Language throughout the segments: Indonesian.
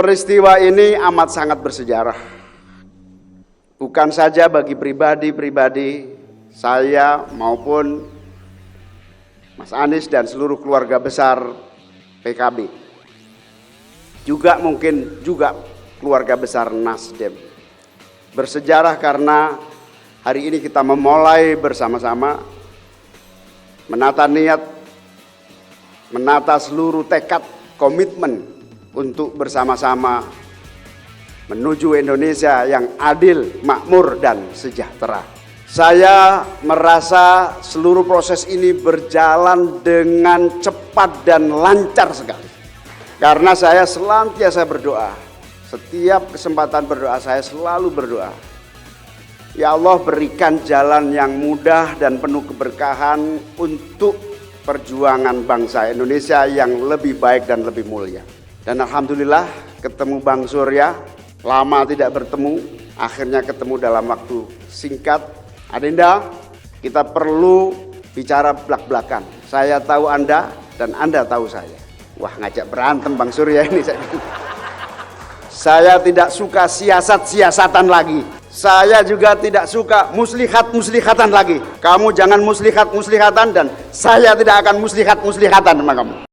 Peristiwa ini amat sangat bersejarah. Bukan saja bagi pribadi-pribadi saya maupun Mas Anies dan seluruh keluarga besar PKB. Mungkin juga keluarga besar Nasdem. Bersejarah karena hari ini kita memulai bersama-sama menata niat, menata seluruh tekad, komitmen untuk bersama-sama menuju Indonesia yang adil, makmur, dan sejahtera. Saya merasa seluruh proses ini berjalan dengan cepat dan lancar sekali. Karena saya senantiasa berdoa. Setiap kesempatan berdoa saya selalu berdoa. Ya Allah, berikan jalan yang mudah dan penuh keberkahan untuk perjuangan bangsa Indonesia yang lebih baik dan lebih mulia. Dan alhamdulillah ketemu Bang Surya, lama tidak bertemu, akhirnya ketemu dalam waktu singkat. Adinda, kita perlu bicara belak-belakan. Saya tahu Anda dan Anda tahu saya. Wah, ngajak berantem Bang Surya ini. Saya tidak suka siasat-siasatan lagi. Saya juga tidak suka muslihat-muslihatan lagi. Kamu jangan muslihat-muslihatan dan saya tidak akan muslihat-muslihatan sama kamu.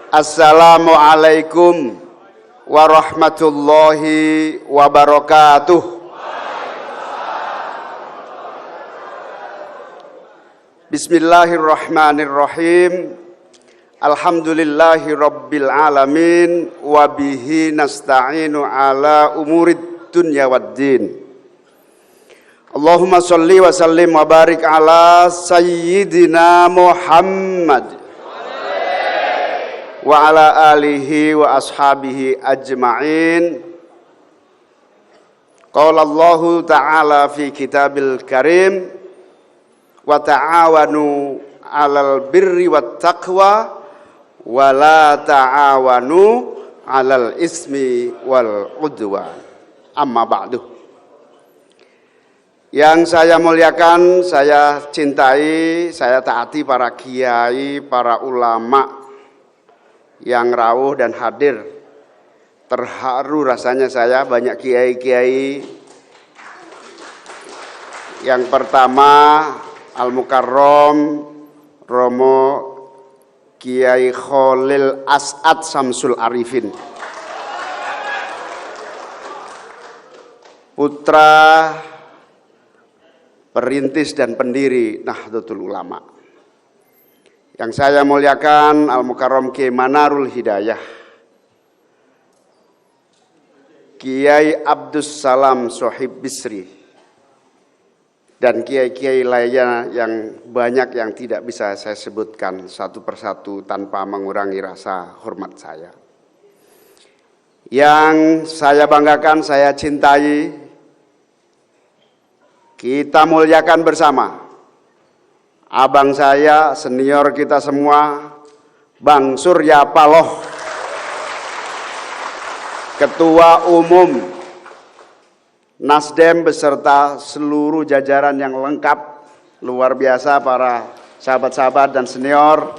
Assalamualaikum warahmatullahi wabarakatuh. Bismillahirrahmanirrahim. Alhamdulillahi rabbil alamin. Wabihi nasta'inu ala umurid dunya waddin. Allahumma salli wa sallim wa barik ala sayyidina Muhammad wa ala alihi wa ashabihi ajma'in. Qala Allahu ta'ala fi kitabil karim wa ta'awanu 'alal birri wat taqwa wa la ta'awanu 'alal ismi wal 'udwan. Amma ba'du. Yang saya muliakan, saya cintai, saya taati para kiai, para ulama yang rawuh dan hadir. Terharu rasanya saya, banyak kiai-kiai. Yang pertama Al-Mukarram Romo Kiai Khalil As'ad Samsul Arifin, putra perintis dan pendiri Nahdlatul Ulama. Yang saya muliakan Al-Mukarram Kiai Manarul Hidayah, Kiai Abdus Salam Sohib Bisri, dan kiai-kiai lainnya yang banyak yang tidak bisa saya sebutkan satu persatu tanpa mengurangi rasa hormat saya. Yang saya banggakan, saya cintai, kita muliakan bersama. Abang saya, senior kita semua, Bang Surya Paloh, Ketua Umum Nasdem beserta seluruh jajaran yang lengkap, luar biasa para sahabat-sahabat dan senior,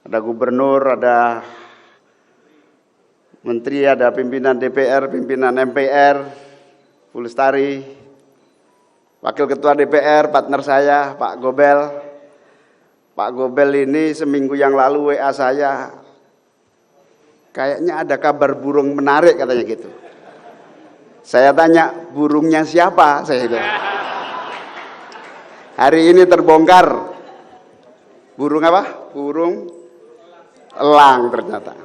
ada gubernur, ada menteri, ada pimpinan DPR, pimpinan MPR, Bu Lestari, wakil ketua DPR, partner saya, Pak Gobel. Pak Gobel ini seminggu yang lalu WA saya, kayaknya ada kabar burung menarik katanya gitu. Saya tanya, burungnya siapa? Saya bilang. Hari ini terbongkar. Burung apa? Burung elang ternyata.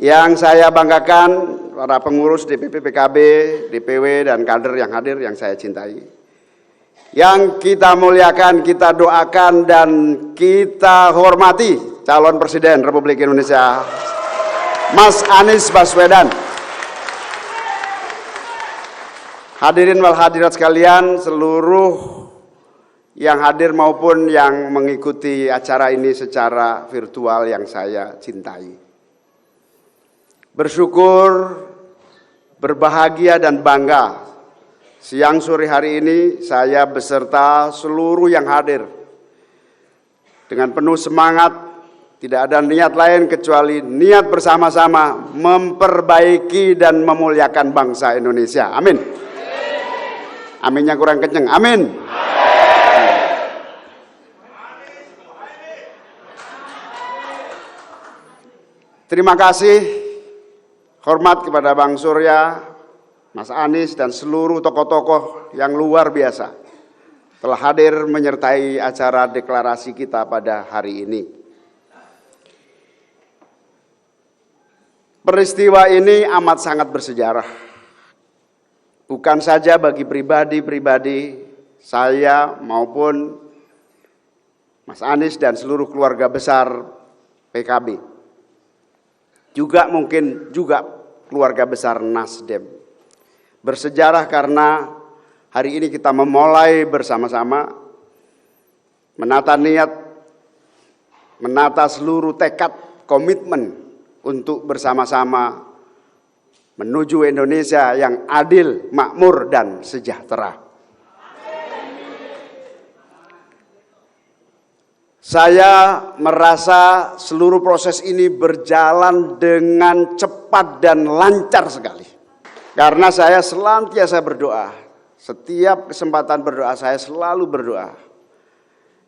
Yang saya banggakan, para pengurus DPP PKB, DPW, dan kader yang hadir yang saya cintai. Yang kita muliakan, kita doakan, dan kita hormati calon Presiden Republik Indonesia, Mas Anies Baswedan. Hadirin wal hadirat sekalian, seluruh yang hadir maupun yang mengikuti acara ini secara virtual yang saya cintai. Bersyukur, berbahagia dan bangga, siang sore hari ini saya beserta seluruh yang hadir dengan penuh semangat, tidak ada niat lain kecuali niat bersama-sama memperbaiki dan memuliakan bangsa Indonesia. Amin. Aminnya kurang kenceng. Amin. Terima kasih, hormat kepada Bang Surya, Mas Anies, dan seluruh tokoh-tokoh yang luar biasa telah hadir menyertai acara deklarasi kita pada hari ini. Peristiwa ini amat sangat bersejarah. Bukan saja bagi pribadi-pribadi saya maupun Mas Anies dan seluruh keluarga besar PKB. Juga mungkin juga keluarga besar Nasdem. Bersejarah karena hari ini kita memulai bersama-sama menata niat, menata seluruh tekad, komitmen untuk bersama-sama menuju Indonesia yang adil, makmur, dan sejahtera. Saya merasa seluruh proses ini berjalan dengan cepat dan lancar sekali. Karena saya senantiasa berdoa, setiap kesempatan berdoa saya selalu berdoa.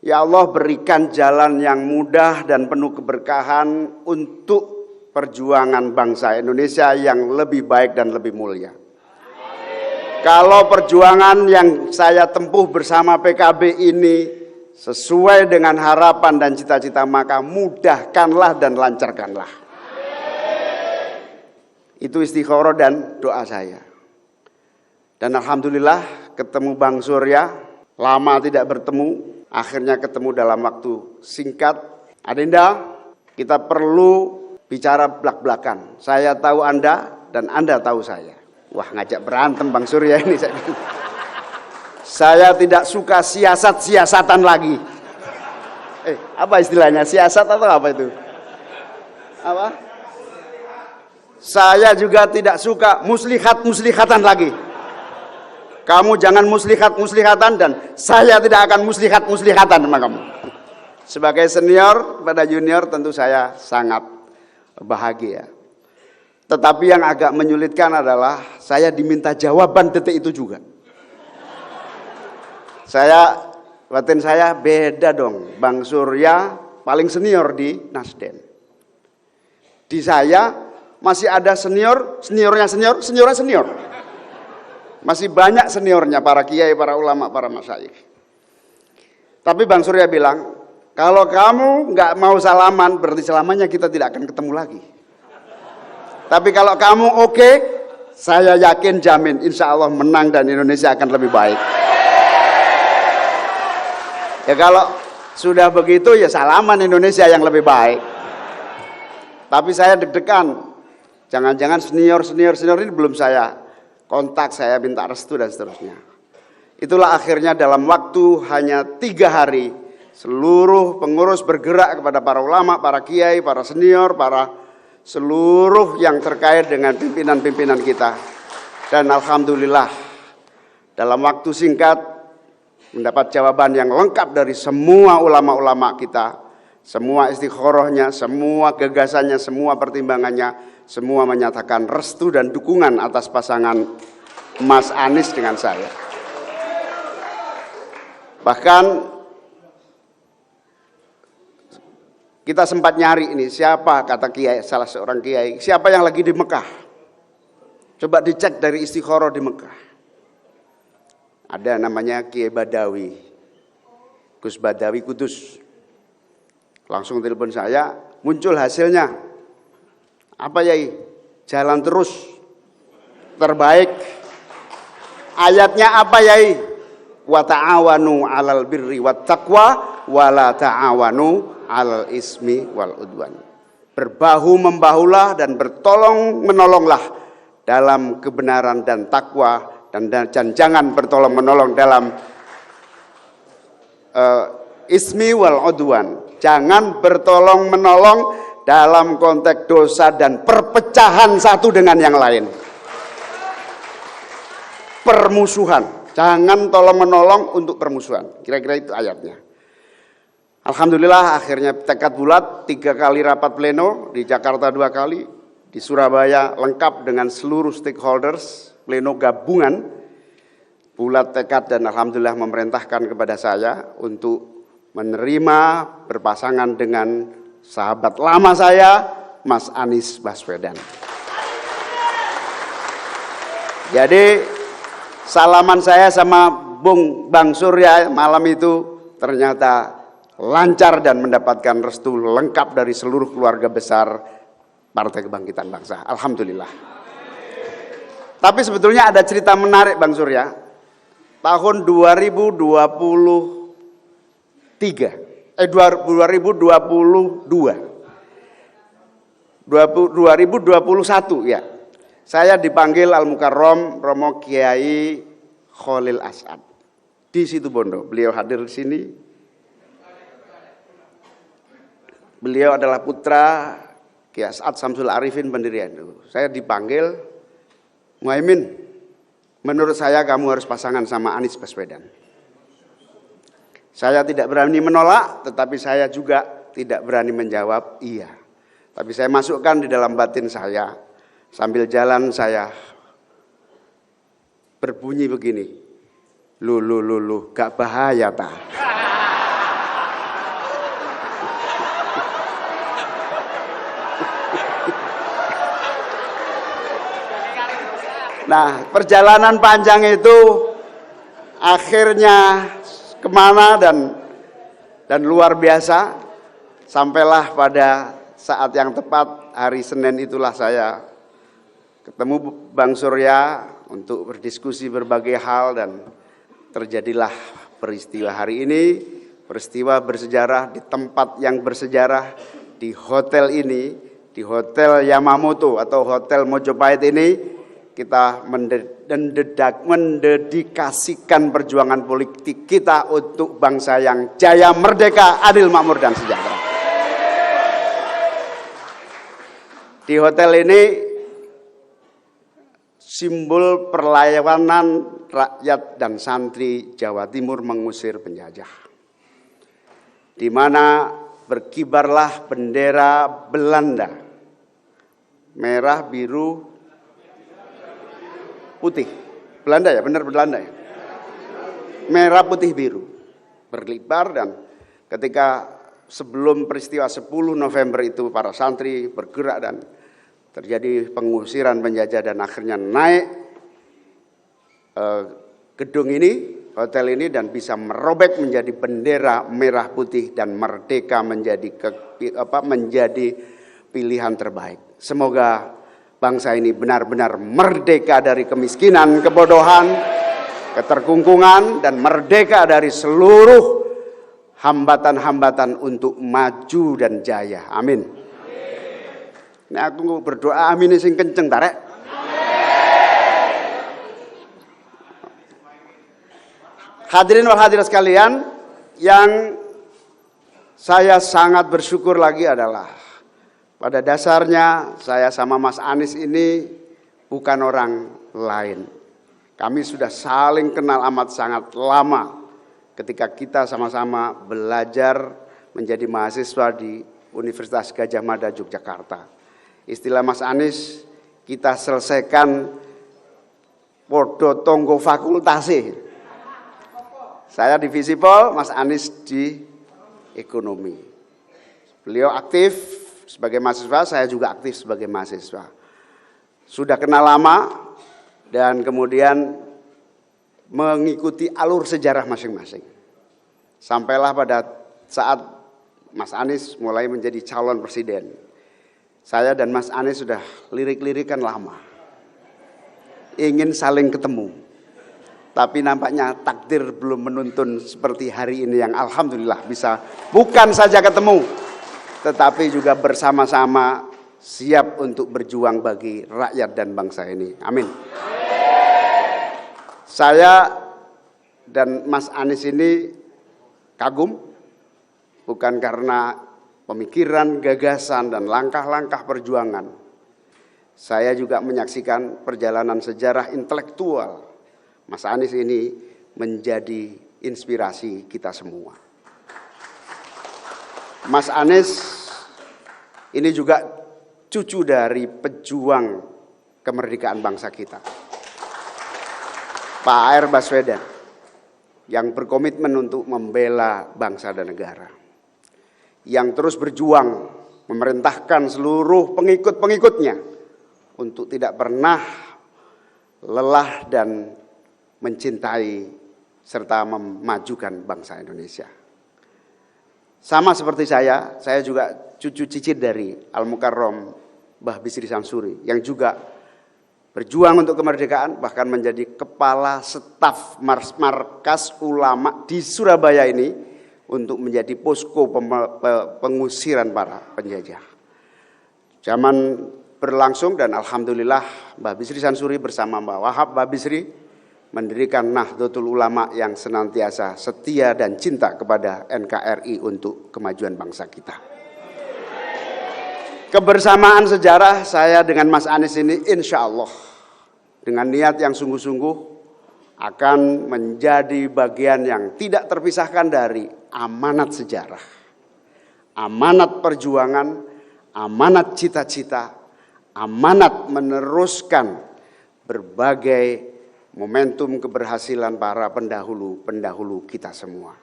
Ya Allah, berikan jalan yang mudah dan penuh keberkahan untuk perjuangan bangsa Indonesia yang lebih baik dan lebih mulia. Kalau perjuangan yang saya tempuh bersama PKB ini sesuai dengan harapan dan cita-cita, maka mudahkanlah dan lancarkanlah. Itu istikharah dan doa saya. Dan alhamdulillah ketemu Bang Surya, lama tidak bertemu, akhirnya ketemu dalam waktu singkat. Adinda, kita perlu bicara belak-belakan. Saya tahu Anda dan Anda tahu saya. Wah, ngajak berantem Bang Surya ini. Saya tidak suka siasat-siasatan lagi. Apa istilahnya? Siasat atau apa itu? Apa? Saya juga tidak suka muslihat-muslihatan lagi. Kamu jangan muslihat-muslihatan dan saya tidak akan muslihat-muslihatan sama kamu. Sebagai senior pada junior tentu saya sangat bahagia. Tetapi yang agak menyulitkan adalah saya diminta jawaban detik itu juga. Batin saya beda dong. Bang Surya paling senior di Nasdem. Di saya masih ada seniornya senior. Masih banyak seniornya, para kiai, para ulama, para masyayikh. Tapi Bang Surya bilang, kalau kamu nggak mau salaman, berarti selamanya kita tidak akan ketemu lagi. Tapi kalau kamu oke, saya yakin jamin insya Allah menang dan Indonesia akan lebih baik. Ya kalau sudah begitu ya salaman Indonesia yang lebih baik. Tapi saya deg-degan. Jangan-jangan senior ini belum saya kontak, saya minta restu dan seterusnya. Itulah akhirnya dalam waktu hanya 3 hari seluruh pengurus bergerak kepada para ulama, para kiai, para senior, para seluruh yang terkait dengan pimpinan-pimpinan kita. Dan alhamdulillah dalam waktu singkat mendapat jawaban yang lengkap dari semua ulama-ulama kita, semua istikharahnya, semua gagasannya, semua pertimbangannya, semua menyatakan restu dan dukungan atas pasangan Mas Anies dengan saya. Bahkan kita sempat nyari ini siapa, kata kiai, salah seorang kiai, siapa yang lagi di Mekah. Coba dicek dari istikharah di Mekah. Ada namanya Kiai Badawi, Gus Badawi Kudus. Langsung telepon saya, muncul hasilnya. Apa Yai? Jalan terus, terbaik. Ayatnya apa Yai? Wa ta'awanu 'alal birri wat taqwa wa la ta'awanu 'alal ismi wal udwan. Berbahu membahulah dan bertolong menolonglah dalam kebenaran dan takwa, dan jangan bertolong menolong dalam ismi wal udwan. Jangan bertolong menolong dalam konteks dosa dan perpecahan satu dengan yang lain. Permusuhan. Jangan tolong menolong untuk permusuhan. Kira-kira itu ayatnya. Alhamdulillah akhirnya tekad bulat, 3 kali rapat pleno, di Jakarta 2 kali, di Surabaya lengkap dengan seluruh stakeholders, pleno gabungan, bulat tekad dan alhamdulillah memerintahkan kepada saya untuk menerima berpasangan dengan sahabat lama saya, Mas Anies Baswedan. Jadi salaman saya sama Bang Surya malam itu ternyata lancar dan mendapatkan restu lengkap dari seluruh keluarga besar Partai Kebangkitan Bangsa. Alhamdulillah. Tapi sebetulnya ada cerita menarik Bang Surya. Tahun 2022 ya. Saya dipanggil Al Mukarrom Romo Kiai Khalil As'ad di Situbondo. Beliau hadir di sini. Beliau adalah putra Kiai As'ad Samsul Arifin pendiri NU. Saya dipanggil, Muhaimin, menurut saya kamu harus pasangan sama Anies Baswedan. Saya tidak berani menolak, tetapi saya juga tidak berani menjawab iya. Tapi saya masukkan di dalam batin saya, sambil jalan saya berbunyi begini, lu, gak bahaya ta? Nah, perjalanan panjang itu akhirnya kemana dan luar biasa, sampailah pada saat yang tepat hari Senin itulah saya ketemu Bang Surya untuk berdiskusi berbagai hal dan terjadilah peristiwa hari ini, peristiwa bersejarah di tempat yang bersejarah, di hotel ini, di Hotel Yamamoto atau Hotel Mojopahit ini. Kita mendedikasikan perjuangan politik kita untuk bangsa yang jaya, merdeka, adil, makmur, dan sejahtera. Di hotel ini simbol perlawanan rakyat dan santri Jawa Timur mengusir penjajah. Di mana berkibarlah bendera Belanda, merah, biru, putih. Belanda ya, benar Belanda ya. Merah, putih, biru. Berkibar dan ketika sebelum peristiwa 10 November itu para santri bergerak dan terjadi pengusiran penjajah dan akhirnya naik gedung ini, hotel ini dan bisa merobek menjadi bendera merah putih dan merdeka menjadi menjadi pilihan terbaik. Semoga bangsa ini benar-benar merdeka dari kemiskinan, kebodohan, keterkungkungan, dan merdeka dari seluruh hambatan-hambatan untuk maju dan jaya. Amin. Ini aku berdoa amin sing kenceng tarek. Hadirin wal hadirat sekalian, yang saya sangat bersyukur lagi adalah pada dasarnya saya sama Mas Anies ini bukan orang lain. Kami sudah saling kenal amat sangat lama ketika kita sama-sama belajar menjadi mahasiswa di Universitas Gadjah Mada Yogyakarta. Istilah Mas Anies, kita selesaikan podo tonggo fakultasi. Saya di Visipol, Mas Anies di ekonomi. Beliau aktif sebagai mahasiswa, saya juga aktif sebagai mahasiswa. Sudah kenal lama dan kemudian mengikuti alur sejarah masing-masing. Sampailah pada saat Mas Anies mulai menjadi calon presiden. Saya dan Mas Anies sudah lirik-lirikan lama. Ingin saling ketemu. Tapi nampaknya takdir belum menuntun seperti hari ini yang alhamdulillah bisa bukan saja ketemu, tetapi juga bersama-sama siap untuk berjuang bagi rakyat dan bangsa ini. Amin. Saya dan Mas Anies ini kagum, bukan karena pemikiran, gagasan, dan langkah-langkah perjuangan. Saya juga menyaksikan perjalanan sejarah intelektual Mas Anies ini menjadi inspirasi kita semua. Mas Anies ini juga cucu dari pejuang kemerdekaan bangsa kita, Pak A.R. Baswedan, yang berkomitmen untuk membela bangsa dan negara, yang terus berjuang memerintahkan seluruh pengikut-pengikutnya untuk tidak pernah lelah dan mencintai serta memajukan bangsa Indonesia. Sama seperti saya juga cucu cicit dari Al-Mukarram Mbah Bisri Samsuri yang juga berjuang untuk kemerdekaan, bahkan menjadi kepala staf markas ulama di Surabaya ini untuk menjadi posko pengusiran para penjajah. Zaman berlangsung dan alhamdulillah Mbah Bisri Samsuri bersama Mbah Wahab Mbah Bisri mendirikan Nahdlatul Ulama yang senantiasa setia dan cinta kepada NKRI untuk kemajuan bangsa kita. Kebersamaan sejarah saya dengan Mas Anies ini insya Allah dengan niat yang sungguh-sungguh akan menjadi bagian yang tidak terpisahkan dari amanat sejarah, amanat perjuangan, amanat cita-cita, amanat meneruskan berbagai momentum keberhasilan para pendahulu kita semua.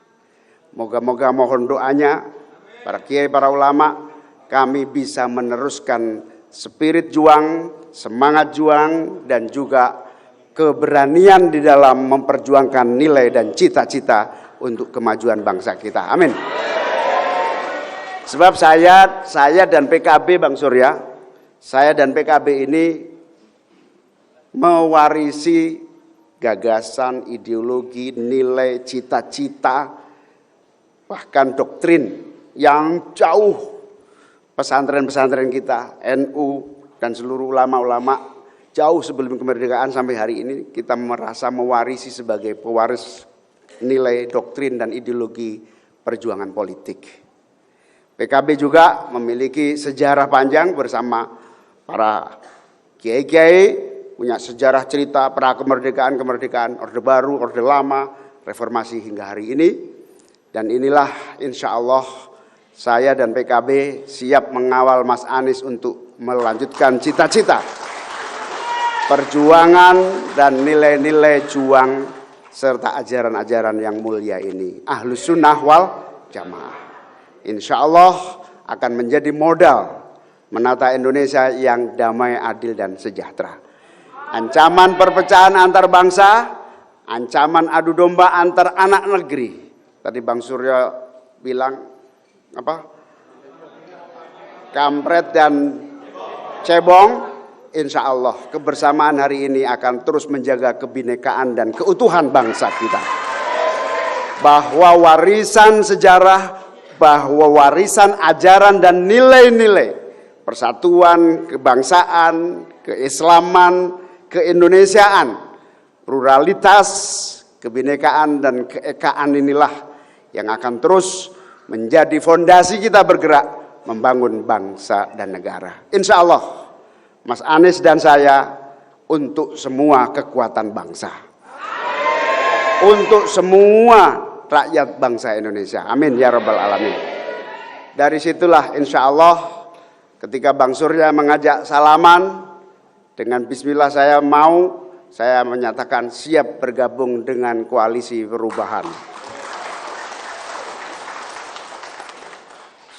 Moga-moga mohon doanya para kiai, para ulama, kami bisa meneruskan spirit juang, semangat juang, dan juga keberanian di dalam memperjuangkan nilai dan cita-cita untuk kemajuan bangsa kita. Amin. Sebab saya dan PKB, Bang Surya, saya dan PKB ini mewarisi gagasan, ideologi, nilai, cita-cita, bahkan doktrin yang jauh pesantren-pesantren kita, NU dan seluruh ulama-ulama jauh sebelum kemerdekaan sampai hari ini kita merasa mewarisi sebagai pewaris nilai, doktrin dan ideologi perjuangan politik. PKB juga memiliki sejarah panjang bersama para kiai-kiai, punya sejarah cerita pra kemerdekaan, Orde Baru, Orde Lama, reformasi hingga hari ini. Dan inilah insya Allah saya dan PKB siap mengawal Mas Anies untuk melanjutkan cita-cita, perjuangan dan nilai-nilai juang serta ajaran-ajaran yang mulia ini. Ahlus Sunnah wal Jamaah. Insya Allah akan menjadi modal menata Indonesia yang damai, adil dan sejahtera. Ancaman perpecahan antar bangsa, ancaman adu domba antar anak negeri. Tadi Bang Surya bilang apa? Kampret dan cebong. Insya Allah kebersamaan hari ini akan terus menjaga kebinekaan dan keutuhan bangsa kita. bahwa warisan sejarah, bahwa warisan ajaran dan nilai-nilai persatuan, kebangsaan, keislaman, keindonesiaan, pluralitas, kebinekaan dan keekaan inilah yang akan terus menjadi fondasi kita bergerak membangun bangsa dan negara. Insya Allah, Mas Anies dan saya untuk semua kekuatan bangsa, untuk semua rakyat bangsa Indonesia. Amin ya rabbal alamin. Dari situlah insya Allah ketika Bang Surya mengajak salaman, dengan bismillah saya menyatakan siap bergabung dengan koalisi perubahan.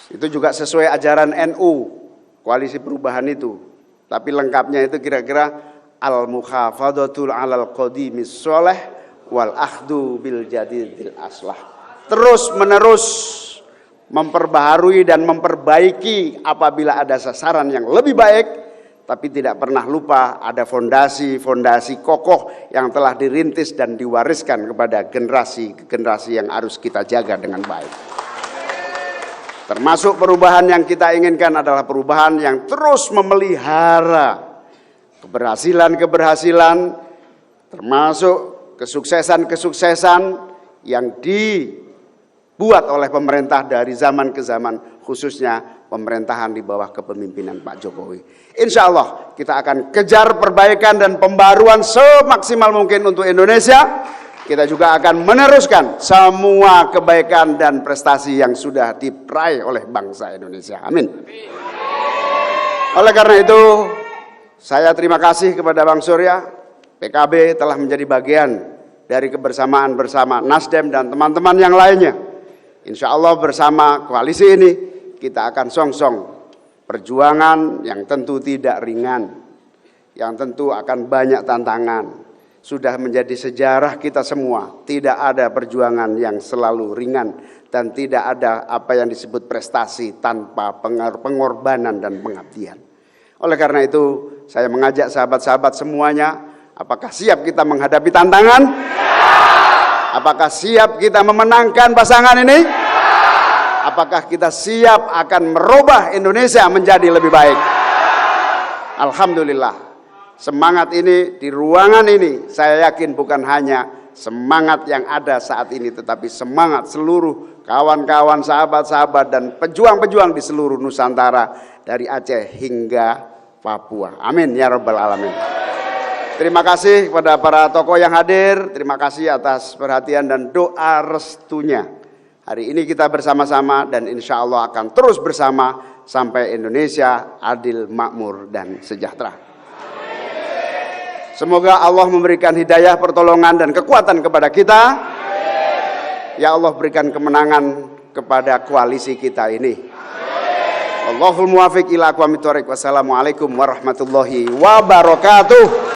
Itu juga sesuai ajaran NU, koalisi perubahan itu. Tapi lengkapnya itu kira-kira al-mukhafadatul alal qadimis sholeh wal akhdu bil jadidil aslah. Terus menerus memperbaharui dan memperbaiki apabila ada sasaran yang lebih baik, tapi tidak pernah lupa ada fondasi-fondasi kokoh yang telah dirintis dan diwariskan kepada generasi yang harus kita jaga dengan baik. Termasuk perubahan yang kita inginkan adalah perubahan yang terus memelihara keberhasilan-keberhasilan, termasuk kesuksesan-kesuksesan yang dibuat oleh pemerintah dari zaman ke zaman, khususnya pemerintahan di bawah kepemimpinan Pak Jokowi. Insya Allah kita akan kejar perbaikan dan pembaruan semaksimal mungkin untuk Indonesia. Kita juga akan meneruskan semua kebaikan dan prestasi yang sudah diraih oleh bangsa Indonesia. Amin. Oleh karena itu, saya terima kasih kepada Bang Surya. PKB telah menjadi bagian dari kebersamaan bersama Nasdem dan teman-teman yang lainnya. Insya Allah bersama koalisi ini kita akan songsong perjuangan yang tentu tidak ringan, yang tentu akan banyak tantangan. Sudah menjadi sejarah kita semua, tidak ada perjuangan yang selalu ringan dan tidak ada apa yang disebut prestasi tanpa pengorbanan dan pengabdian. Oleh karena itu, saya mengajak sahabat-sahabat semuanya, apakah siap kita menghadapi tantangan? Apakah siap kita memenangkan pasangan ini? Apakah kita siap akan merubah Indonesia menjadi lebih baik? Alhamdulillah. Semangat ini di ruangan ini saya yakin bukan hanya semangat yang ada saat ini, tetapi semangat seluruh kawan-kawan, sahabat-sahabat dan pejuang-pejuang di seluruh Nusantara dari Aceh hingga Papua. Amin ya rabbal alamin. Terima kasih kepada para tokoh yang hadir, terima kasih atas perhatian dan doa restunya. Hari ini kita bersama-sama dan insya Allah akan terus bersama sampai Indonesia adil, makmur dan sejahtera. Semoga Allah memberikan hidayah, pertolongan, dan kekuatan kepada kita. Ya Allah, berikan kemenangan kepada koalisi kita ini. Allahul muwafiq ila aqwamit thoriq. Wassalamualaikum warahmatullahi wabarakatuh.